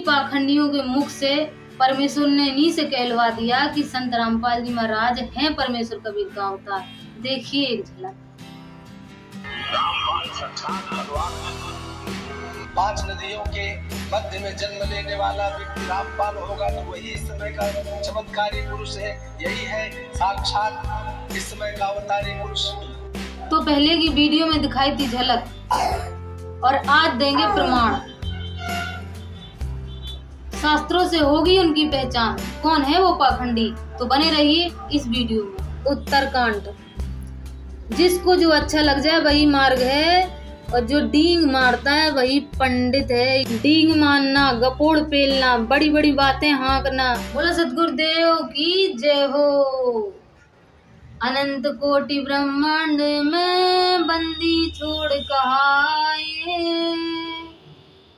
पाखंडियों के मुख से परमेश्वर ने इन्हीं से कहलवा दिया कि संत रामपाल जी महाराज हैं परमेश्वर कबीर का अवतार। देखिए एक झलक। 5 नदियों के मध्य में जन्म लेने वाला व्यक्ति रामपाल होगा तो वही इस समय का चमत्कारी पुरुष है। यही है साक्षात इस समय का अवतारी पुरुष। तो पहले की वीडियो में दिखाई थी झलक और आज देंगे प्रमाण। शास्त्रों से होगी उनकी पहचान, कौन है वो पाखंडी, तो बने रहिए इस वीडियो में। उत्तरकांड। जिसको जो अच्छा लग जाए वही मार्ग है, और जो डींग मारता है वही पंडित है। डींग मारना, गपोड़ पेलना, बड़ी बड़ी बातें हाँकना। बोलो सतगुरुदेव की जय हो। अनंत कोटि ब्रह्मांड में बंदी छोड़ कहाए,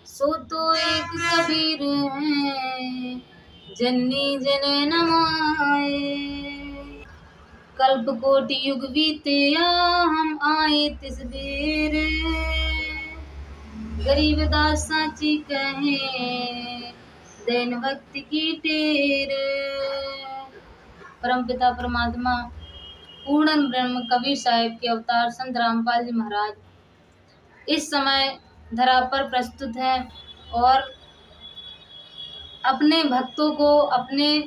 सो तो एक कबीर है जननी जने नमाए। कल्प कोटि युग बीते हम आए तिस बेर, गरीब दास साची कहे दैन भक्ति की टेर। परमपिता परमात्मा पूर्ण ब्रह्म कबीर साहिब के अवतार संत रामपाल जी महाराज इस समय धरा पर प्रस्तुत है और अपने भक्तों को, अपने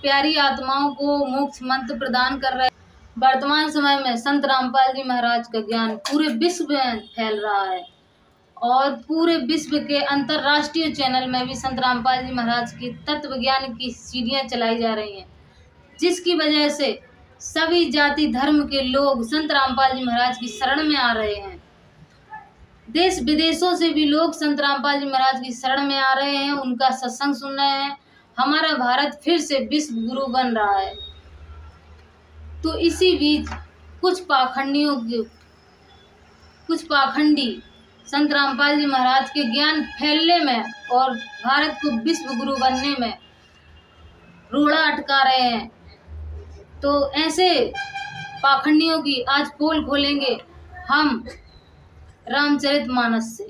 प्यारी आत्माओं को मोक्ष मंत्र प्रदान कर रहे हैं। वर्तमान समय में संत रामपाल जी महाराज का ज्ञान पूरे विश्व में फैल रहा है और पूरे विश्व के अंतर्राष्ट्रीय चैनल में भी संत रामपाल जी महाराज की तत्व ज्ञान की सीढ़ियां चलाई जा रही हैं, जिसकी वजह से सभी जाति धर्म के लोग संत रामपाल जी महाराज की शरण में आ रहे हैं। देश विदेशों से भी लोग संत रामपाल जी महाराज की शरण में आ रहे हैं, उनका सत्संग सुन रहे हैं। हमारा भारत फिर से विश्व गुरु बन रहा है। तो इसी बीच कुछ पाखंडी संत रामपाल जी महाराज के ज्ञान फैलने में और भारत को विश्व गुरु बनने में रोड़ा अटका रहे हैं। तो ऐसे पाखंडियों की आज पोल खोलेंगे हम रामचरितमानस से।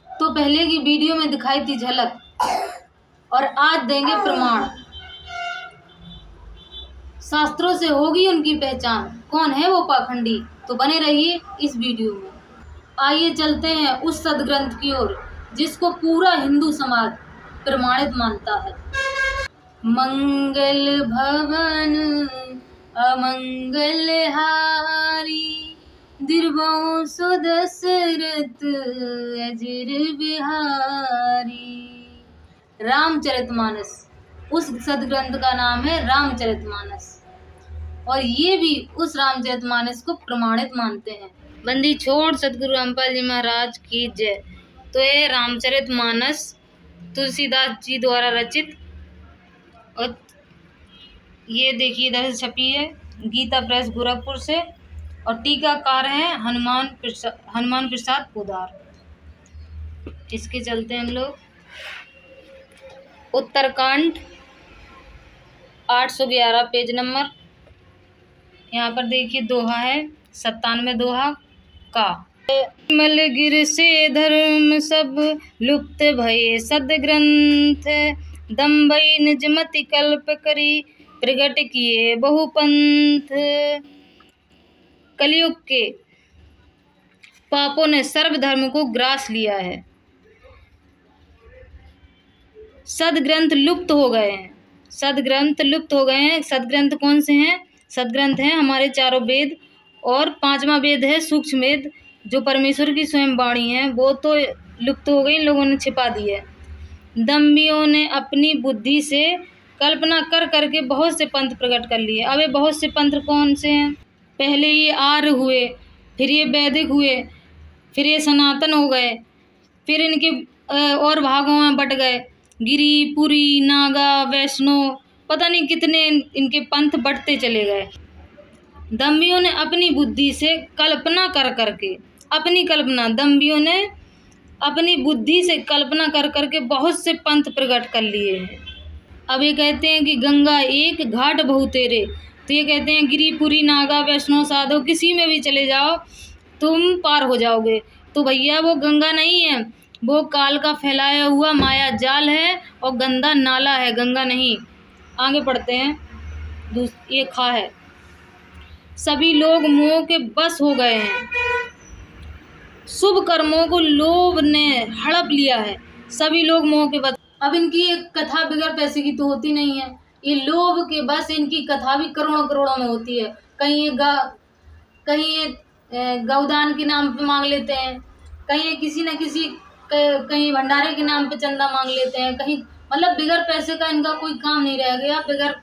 तो पहले की वीडियो में दिखाई थी झलक और आज देंगे प्रमाण। शास्त्रों से होगी उनकी पहचान, कौन है वो पाखंडी, तो बने रहिए इस वीडियो में। आइए चलते हैं उस सदग्रंथ की ओर जिसको पूरा हिंदू समाज प्रमाणित मानता है। मंगल भवन अमंगल हारी, दिर्बों सो दशरथ अजर बिहारी। रामचरितमानस, उस सदग्रंथ का नाम है रामचरितमानस, और ये भी उस रामचरितमानस को प्रमाणित मानते हैं। बंदी छोड़ सतगुरु रामपाल जी महाराज की जय। तो ये रामचरितमानस तुलसीदास जी द्वारा रचित, और ये देखिए इधर से छपी है गीता प्रेस गोरखपुर से, और टीकाकार है हनुमान प्रसाद पोदार। इसके चलते हम लोग उत्तरकांड 811 पेज नंबर। यहाँ पर देखिए दोहा है 97 दोहा का। मलगिर से धर्म सब लुप्त भये सदग्रंथ, दम्भई निज मति कल्प करी प्रगट किए बहुपंथ। कलयुग के पापों ने सर्वधर्म को ग्रास लिया है, सदग्रंथ लुप्त हो गए हैं। सदग्रंथ कौन से हैं? सदग्रंथ हैं हमारे चारों वेद, और 5वां वेद है सूक्ष्म वेद, जो परमेश्वर की स्वयं वाणी है, वो तो लुप्त हो गई, इन लोगों ने छिपा दी है। दम्भियों ने अपनी बुद्धि से कल्पना कर करके बहुत से पंथ प्रकट कर लिए। अब ये बहुत से पंथ कौन से हैं? पहले ये आर्य हुए, फिर ये वैदिक हुए, फिर ये सनातन हो गए, फिर इनके और भागों में बट गए। गिरी, पुरी, नागा, वैष्णव, पता नहीं कितने इनके पंथ बढ़ते चले गए। दम्भियों ने अपनी बुद्धि से कल्पना कर करके, दम्भियों ने अपनी बुद्धि से कल्पना कर करके बहुत से पंथ प्रकट कर लिए हैं। अब ये कहते हैं कि गंगा एक घाट बहुतेरे, तो ये कहते हैं गिरिपुरी, नागा, वैष्णव, साधु किसी में भी चले जाओ तुम पार हो जाओगे। तो भैया वो गंगा नहीं है, वो काल का फैलाया हुआ माया जाल है और गंदा नाला है, गंगा नहीं। आगे पढ़ते हैं। ये खा है। सभी लोग मोह के बस हो गए हैं, शुभ कर्मों को लोभ ने हड़प लिया है। सभी लोग मोह के बस। अब इनकी एक कथा बगैर पैसे की तो होती नहीं है। ये लोभ के बस इनकी कथा भी करोड़ों करोड़ों में होती है। कहीं ये गौदान के नाम पे मांग लेते हैं, कहीं ये किसी न किसी कहीं भंडारे के नाम पे चंदा मांग लेते हैं, कहीं मतलब बगैर पैसे का इनका कोई काम नहीं रह गया, बगैर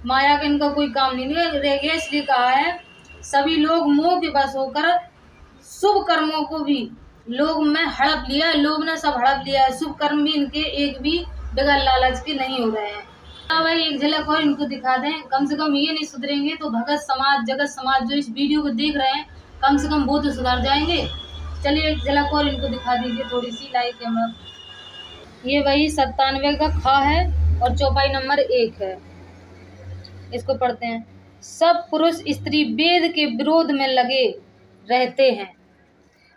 माया का इनका कोई काम नहीं रह गया। इसलिए कहा है सभी लोग मोह के बस होकर शुभ कर्मों को भी लोग में हड़प लिया है, लोग ने सब हड़प लिया है। शुभ कर्म भी इनके एक भी बगैर लालच के नहीं हो रहे हैं। भाई एक झलक और इनको दिखा दें, कम से कम ये नहीं सुधरेंगे तो भगत समाज जगत समाज जो इस वीडियो को देख रहे हैं कम से कम वो तो सुधर जाएंगे। चलिए एक झलक और इनको दिखा दीजिए थोड़ी सी लाइव कैमरा। ये वही 97 का खा है और चौपाई नंबर 1 है। इसको पढ़ते हैं। सब पुरुष स्त्री वेद के विरोध में लगे रहते हैं।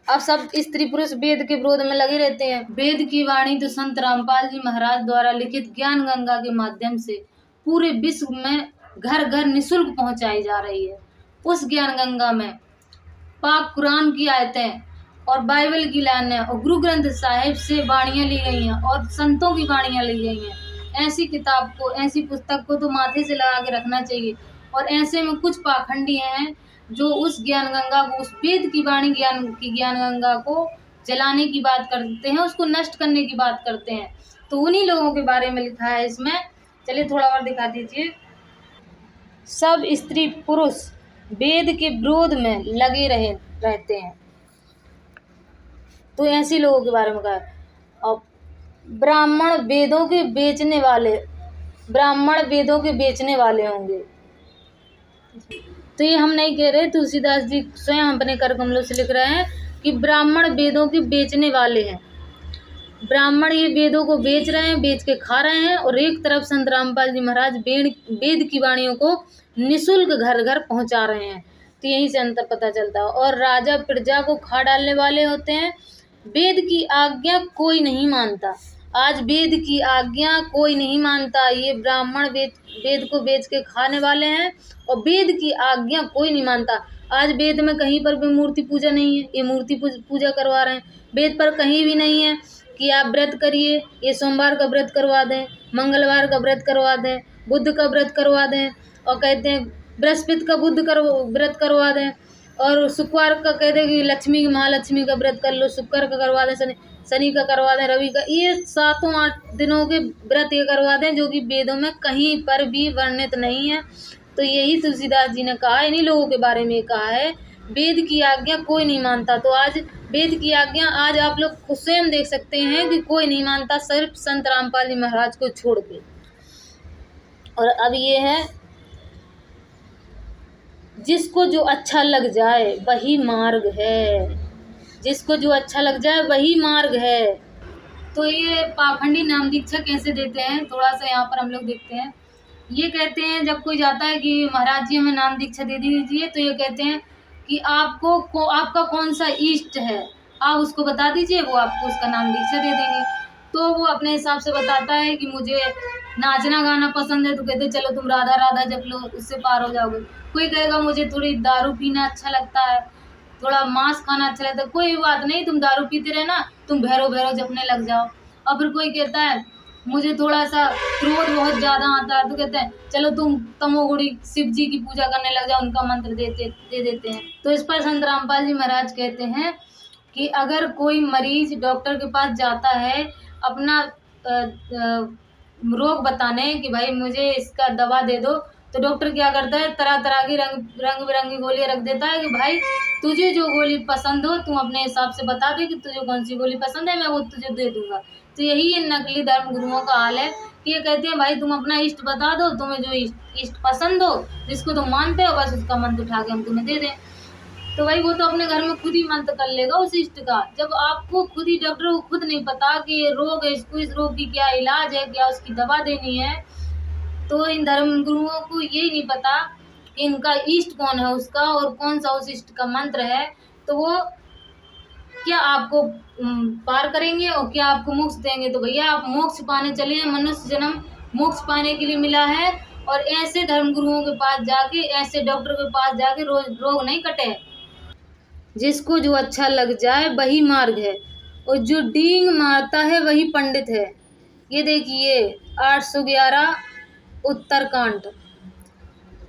अब सब स्त्री पुरुष वेद के विरोध में लगे रहते हैं। वेद की वाणी तो संत रामपाल जी महाराज द्वारा लिखित ज्ञान गंगा के माध्यम से पूरे विश्व में घर घर निःशुल्क पहुंचाई जा रही है। उस ज्ञान गंगा में पाक कुरान की आयतें और बाइबल की लाइनें और गुरु ग्रंथ साहिब से वाणियाँ ली गई हैं और संतों की वाणियाँ ली गई हैं। ऐसी किताब को, ऐसी पुस्तक को तो माथे से लगा के रखना चाहिए। और ऐसे में कुछ पाखंडी हैं जो उस ज्ञान गंगा को, उस वेद की वाणी ज्ञान गंगा को जलाने की बात करते हैं, उसको नष्ट करने की बात करते हैं। तो उन्हीं लोगों के बारे में लिखा है इसमें। चलिए थोड़ा और दिखा दीजिए। सब स्त्री पुरुष वेद के विरोध में लगे रहते हैं। तो ऐसे लोगों के बारे में कहा। और ब्राह्मण वेदों के बेचने वाले होंगे। तो ये हम नहीं कह रहे, तुलसीदास जी स्वयं अपने कर कमलों से लिख रहे हैं कि ब्राह्मण वेदों के बेचने वाले हैं। ब्राह्मण ये वेदों को बेच रहे हैं, बेच के खा रहे हैं। और एक तरफ संत रामपाल जी महाराज वेद की वाणियों को निःशुल्क घर घर पहुंचा रहे हैं। तो यहीं से अंतर पता चलता है। और राजा प्रजा को खा डालने वाले होते हैं। वेद की आज्ञा कोई नहीं मानता। आज वेद की आज्ञा कोई नहीं मानता। ये ब्राह्मण वेद को बेच के खाने वाले हैं और वेद की आज्ञा कोई नहीं मानता। आज वेद में कहीं पर भी मूर्ति पूजा नहीं है, ये मूर्ति पूजा करवा रहे हैं। वेद पर कहीं भी नहीं है कि आप व्रत करिए, ये सोमवार का व्रत करवा दें, मंगलवार का व्रत करवा दें, बुध का व्रत करवा दें। और कहते हैं बृहस्पति का व्रत करवा दें। और शुक्रवार का कहते हैं कि लक्ष्मी महालक्ष्मी का व्रत कर लो, शुक्र का करवा दें, शनि का करवा दें, रवि का। ये 7-8 दिनों के व्रत ये करवा दें जो कि वेदों में कहीं पर भी वर्णित नहीं है। तो यही तुलसीदास जी ने कहा, इन्हीं लोगों के बारे में कहा है, वेद की आज्ञा कोई नहीं मानता। तो आज वेद की आज्ञा आज आप लोग स्वयं देख सकते हैं कि कोई नहीं मानता, सिर्फ संत रामपाल जी महाराज को छोड़ के। और अब ये है, जिसको जो अच्छा लग जाए वही मार्ग है। जिसको जो अच्छा लग जाए वही मार्ग है। तो ये पाखंडी नाम दीक्षा कैसे देते हैं, थोड़ा सा यहाँ पर हम लोग देखते हैं। ये कहते हैं जब कोई जाता है कि महाराज जी हमें नाम दीक्षा दे दीजिए, तो ये कहते हैं कि आपका कौन सा इष्ट है, आप उसको बता दीजिए, वो आपको उसका नाम दीक्षा दे देंगे। तो वो अपने हिसाब से बताता है कि मुझे नाचना गाना पसंद है, तो कहते चलो तुम राधा राधा जप लो, उससे पार हो जाओगे। कोई कहेगा मुझे थोड़ी दारू पीना अच्छा लगता है, थोड़ा मांस खाना अच्छा लगता है, कोई बात नहीं, तुम दारू पीते रहना, तुम भैरव भैरव जपने लग जाओ। और फिर कोई कहता है मुझे थोड़ा सा क्रोध बहुत ज़्यादा आता है, तो कहते हैं चलो तुम तमोगुणी शिव जी की पूजा करने लग जाओ, उनका मंत्र दे देते हैं। तो इस पर संत रामपाल जी महाराज कहते हैं कि अगर कोई मरीज डॉक्टर के पास जाता है अपना रोग बताने कि भाई मुझे इसका दवा दे दो, तो डॉक्टर क्या करता है, तरह तरह की रंग बिरंगी गोलियां रख देता है कि भाई तुझे जो गोली पसंद हो तुम अपने हिसाब से बता दे कि तुझे कौन सी गोली पसंद है, मैं वो तुझे दे दूंगा। तो यही इन नकली धर्म गुरुओं का हाल है कि ये कहते हैं भाई तुम अपना इष्ट बता दो, तुम्हें जो इष्ट पसंद हो, जिसको तुम मानते हो, बस उसका मंत्र उठा के हम तुम्हें दे दें। तो भाई वो तो अपने घर में खुद ही मंत्र कर लेगा उस इष्ट का। जब आपको खुद ही डॉक्टर को खुद नहीं पता कि ये रोग है, इसको इस रोग की क्या इलाज है, क्या उसकी दवा देनी है, तो इन धर्म गुरुओं को यही नहीं पता कि इनका इष्ट कौन है उसका और कौन सा उस इष्ट का मंत्र है। तो वो क्या आपको पार करेंगे और क्या आपको मोक्ष देंगे। तो भैया आप मोक्ष पाने चले हैं, मनुष्य जन्म मोक्ष पाने के लिए मिला है। और ऐसे धर्मगुरुओं के पास जाके, ऐसे डॉक्टर के पास जाके रोग नहीं कटे। जिसको जो अच्छा लग जाए वही मार्ग है, और जो डींग मारता है वही पंडित है। ये देखिए 811 उत्तरकांड।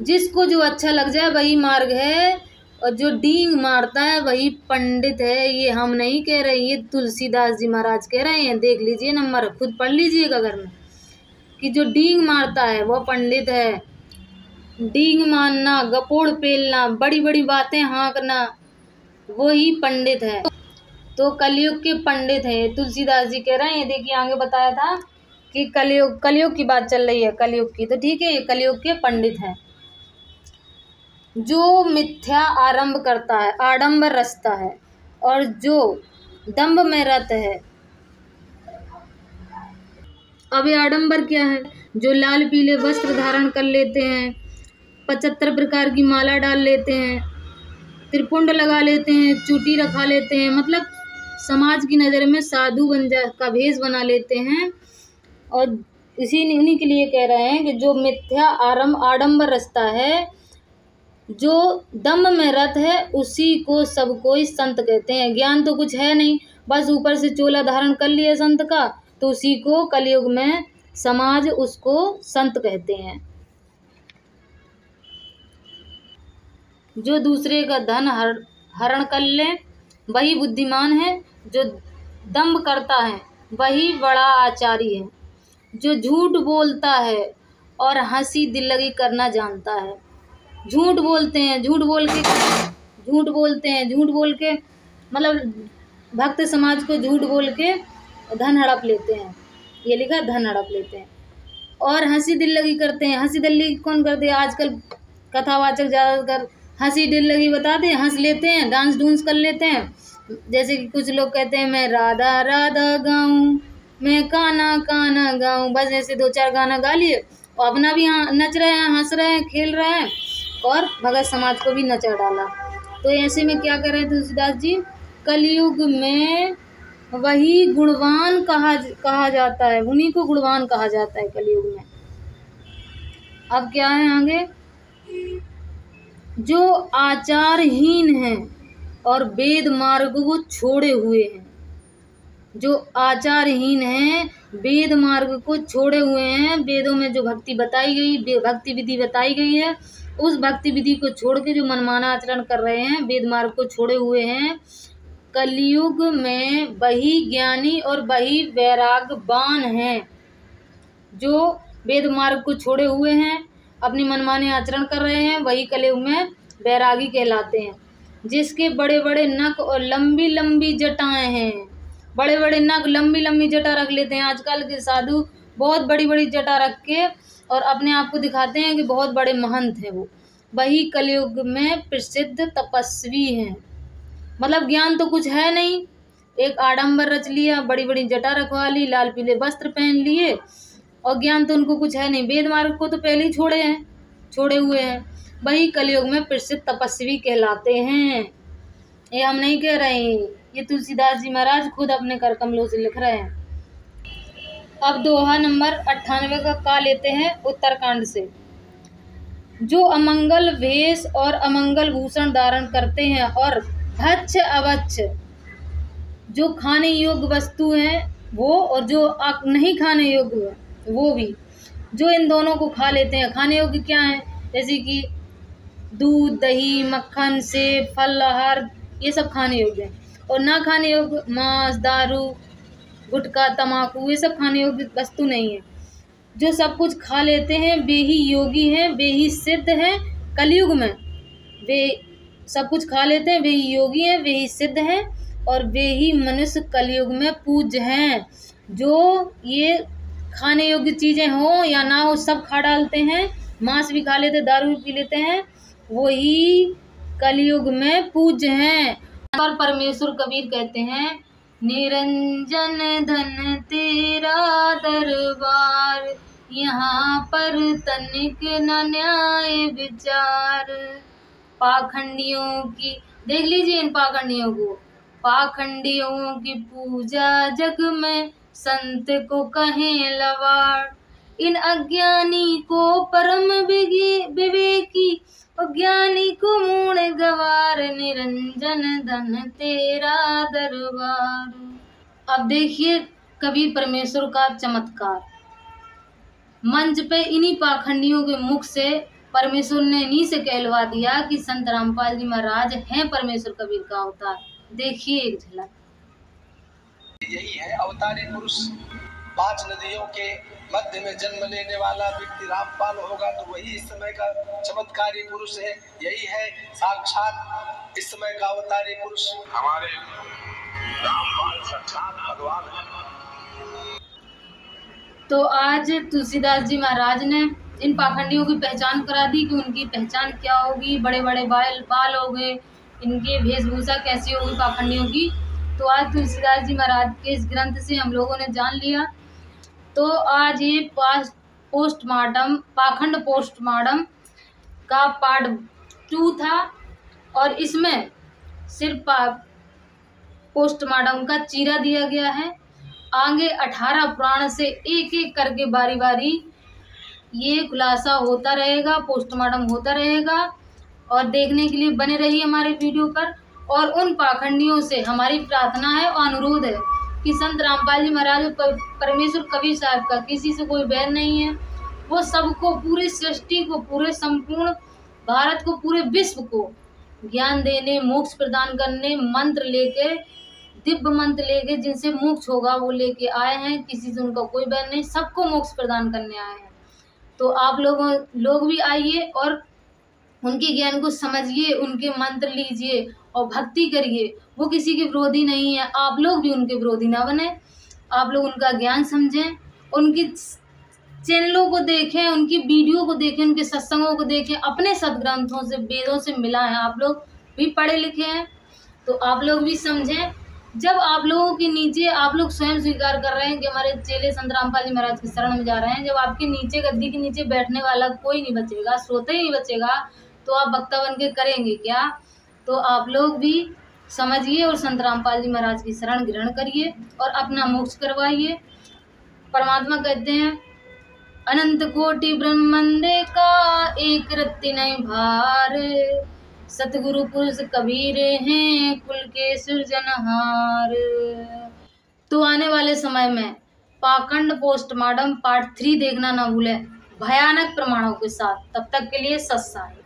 जिसको जो अच्छा लग जाए वही मार्ग है, और जो डींग मारता है वही पंडित है। ये हम नहीं कह रहे, ये तुलसीदास जी महाराज कह रहे हैं। देख लीजिए नंबर, खुद पढ़ लीजिएगा घर में, कि जो डींग मारता है वो पंडित है। डींग मारना, गपोड़ पेलना, बड़ी बड़ी बातें हाँकना, वो ही पंडित है। तो कलयुग के पंडित हैं, तुलसीदास जी कह रहे हैं। देखिए आगे बताया था कि कलयुग की बात चल रही है, कलयुग की। तो ठीक है, ये कलयुग के पंडित हैं। जो मिथ्या आरंभ करता है, आडंबर रचता है, और जो दंभ में रत है। अब ये आडंबर क्या है? जो लाल पीले वस्त्र धारण कर लेते हैं, 75 प्रकार की माला डाल लेते हैं, त्रिपुंड लगा लेते हैं, चूटी रखा लेते हैं, मतलब समाज की नज़र में साधु का भेष बना लेते हैं। और उन्हीं के लिए कह रहे हैं कि जो मिथ्या आडंबर रचता है, जो दम्भ में रत है, उसी को सब कोई संत कहते हैं। ज्ञान तो कुछ है नहीं, बस ऊपर से चोला धारण कर लिया संत का, तो उसी को कलयुग में समाज उसको संत कहते हैं। जो दूसरे का धन हरण कर ले वही बुद्धिमान है। जो दंभ करता है वही बड़ा आचारी है। जो झूठ बोलता है और हंसी दिल्लगी करना जानता है। झूठ बोलते हैं, झूठ बोल के मतलब भक्त समाज को झूठ बोल के धन हड़प लेते हैं। ये लिखा, धन हड़प लेते हैं। और हंसी दिल्लगी करते हैं। हंसी दिल्लगी कौन करते हैं? आजकल कथावाचक ज़्यादातर हंसी दिल्लगी बताते हैं, हंस लेते हैं, डांस डूंस कर लेते हैं। जैसे कि कुछ लोग कहते हैं मैं राधा राधा गाऊं, मैं काना काना गाऊं, बस ऐसे 2-4 गाना गा लिए और अपना भी नच रहे हैं, हंस रहे हैं, खेल रहे हैं, और भगत समाज को भी नचा डाला। तो ऐसे में क्या कर रहे हैं तुलसीदास जी? कलयुग में वही गुणवान कहा जाता है, उन्हीं को गुणवान कहा जाता है कलयुग में। अब क्या है आगे? जो आचारहीन है और वेद मार्ग को छोड़े हुए हैं। जो आचारहीन है, वेद मार्ग को छोड़े हुए हैं। वेदों में जो भक्ति बताई गई, भक्ति विधि बताई गई है, उस भक्ति विधि को छोड़ के जो मनमाना आचरण कर रहे हैं, वेद मार्ग को छोड़े हुए हैं। कलयुग में वही ज्ञानी और वही वैरागवान हैं। जो वेद मार्ग को छोड़े हुए हैं, अपनी मनमाने आचरण कर रहे हैं, वही कलयुग में वैरागी कहलाते हैं। जिसके बड़े बड़े नख और लंबी लंबी जटाएं हैं। बड़े बड़े नख, लंबी लंबी जटा रख लेते हैं। आजकल के साधु बहुत बड़ी बड़ी जटा रख के और अपने आप को दिखाते हैं कि बहुत बड़े महंत हैं। वो वही कलयुग में प्रसिद्ध तपस्वी हैं। मतलब ज्ञान तो कुछ है नहीं, एक आडंबर रच लिया, बड़ी बड़ी जटा रखवा ली, लाल पीले वस्त्र पहन लिए, और ज्ञान तो उनको कुछ है नहीं। वेद मार्ग को तो पहले ही छोड़े हुए हैं। वही कलयुग में प्रसिद्ध तपस्वी कहलाते हैं। ये हम नहीं कह रहे हैं, ये तुलसीदास जी महाराज खुद अपने कर कमलों से लिख रहे हैं। अब दोहा नंबर 98 का लेते हैं उत्तरकांड से। जो अमंगल वेश और अमंगल भूषण धारण करते हैं और भक्ष अभक्ष, जो खाने योग्य वस्तु है वो, और जो नहीं खाने योग्य है वो भी, जो इन दोनों को खा लेते हैं। खाने योग्य क्या है? जैसे कि दूध, दही, मक्खन, सेब, फल, आहार, ये सब खाने योग्य है। और ना खाने योग्य मांस, दारू, गुटखा, तम्बाकू, ये सब खाने योग्य वस्तु नहीं है। जो सब कुछ खा लेते हैं वे ही योगी हैं, वे ही सिद्ध हैं। कलयुग में वे सब कुछ खा लेते हैं, वे ही योगी हैं, वे ही सिद्ध हैं, और वे ही मनुष्य कलयुग में पूज्य हैं। जो ये खाने योग्य चीज़ें हो या ना हो सब खा डालते हैं, मांस भी खा लेते, दारू भी पी लेते हैं, वही कलयुग में पूज्य हैं। पर परमेश्वर कबीर कहते हैं, निरंजन धन तेरा दरबार, यहाँ पर तनिक न न्याय विचार। पाखंडियों की, देख लीजिए इन पाखंडियों को, पाखंडियों की पूजा जग में, संत को कहें लवाड़। इन अज्ञानी को परम विवेकी, अज्ञानी को मूढ़ गवार, निरंजन धन तेरा दरबार। अब देखिए कबीर परमेश्वर का चमत्कार। मंच पे इन्हीं पाखंडियों के मुख से परमेश्वर ने इन्हीं से कहलवा दिया कि संत रामपाल जी महाराज हैं परमेश्वर कबीर का अवतार। देखिए एक झलक। यही है अवतारी पुरुष। 5 नदियों के मध्य में जन्म लेने वाला व्यक्ति रामपाल होगा तो वही इस समय का चमत्कारी पुरुष है। यही है साक्षात इस समय का अवतारी पुरुष। हमारे रामपाल साक्षात भगवान है। तो आज तुलसीदास जी महाराज ने इन पाखंडियों की पहचान करा दी कि उनकी पहचान क्या होगी। बड़े बड़े बाल हो गए, इनके वेशभूषा कैसी होगी पाखंडियों की। तो आज तुलसीदास जी महाराज के इस ग्रंथ से हम लोगों ने जान लिया। तो आज ये पोस्टमार्टम पाखंड पोस्टमार्टम का पार्ट 2 था और इसमें सिर्फ पोस्टमार्टम का चीरा दिया गया है। आगे 18 पुराण से एक एक करके बारी बारी ये खुलासा होता रहेगा, पोस्टमार्टम होता रहेगा। और देखने के लिए बने रहिए हमारे वीडियो पर। और उन पाखंडियों से हमारी प्रार्थना है और अनुरोध है कि संत रामपाल जी महाराज परमेश्वर कबीर साहब का किसी से कोई बैर नहीं है। वो सबको, पूरी सृष्टि को, पूरे संपूर्ण भारत को, पूरे विश्व को ज्ञान देने, मोक्ष प्रदान करने, मंत्र लेके, दिव्य मंत्र लेके जिनसे मोक्ष होगा वो लेके आए हैं। किसी से उनका कोई बैर नहीं, सबको मोक्ष प्रदान करने आए हैं। तो आप लोग भी आइए और उनके ज्ञान को समझिए, उनके मंत्र लीजिए और भक्ति करिए। वो किसी के विरोधी नहीं है, आप लोग भी उनके विरोधी ना बने। आप लोग उनका ज्ञान समझें, उनकी चैनलों को देखें, उनकी वीडियो को देखें, उनके सत्संगों को देखें, अपने सदग्रंथों से, वेदों से मिला है। आप लोग भी पढ़े लिखे हैं तो आप लोग भी समझें। जब आप लोगों के नीचे आप लोग स्वयं स्वीकार कर रहे हैं कि हमारे चेले संत रामपाल जी महाराज की शरण में जा रहे हैं, जब आपके नीचे गद्दी के नीचे बैठने वाला कोई नहीं बचेगा, श्रोता ही नहीं बचेगा, तो आप वक्ता बन के करेंगे क्या? तो आप लोग भी समझिए और संत रामपाल जी महाराज की शरण ग्रहण करिए और अपना मोक्ष करवाइए। परमात्मा कहते हैं, अनंत कोटि ब्रह्मांडे का एक रत्ती नहीं भार, सतगुरु पुरुष कबीर हैं कुल के सृजनहार। तो आने वाले समय में पाखंड पोस्टमार्टम पार्ट 3 देखना ना भूलें, भयानक प्रमाणों के साथ। तब तक के लिए सत्संग।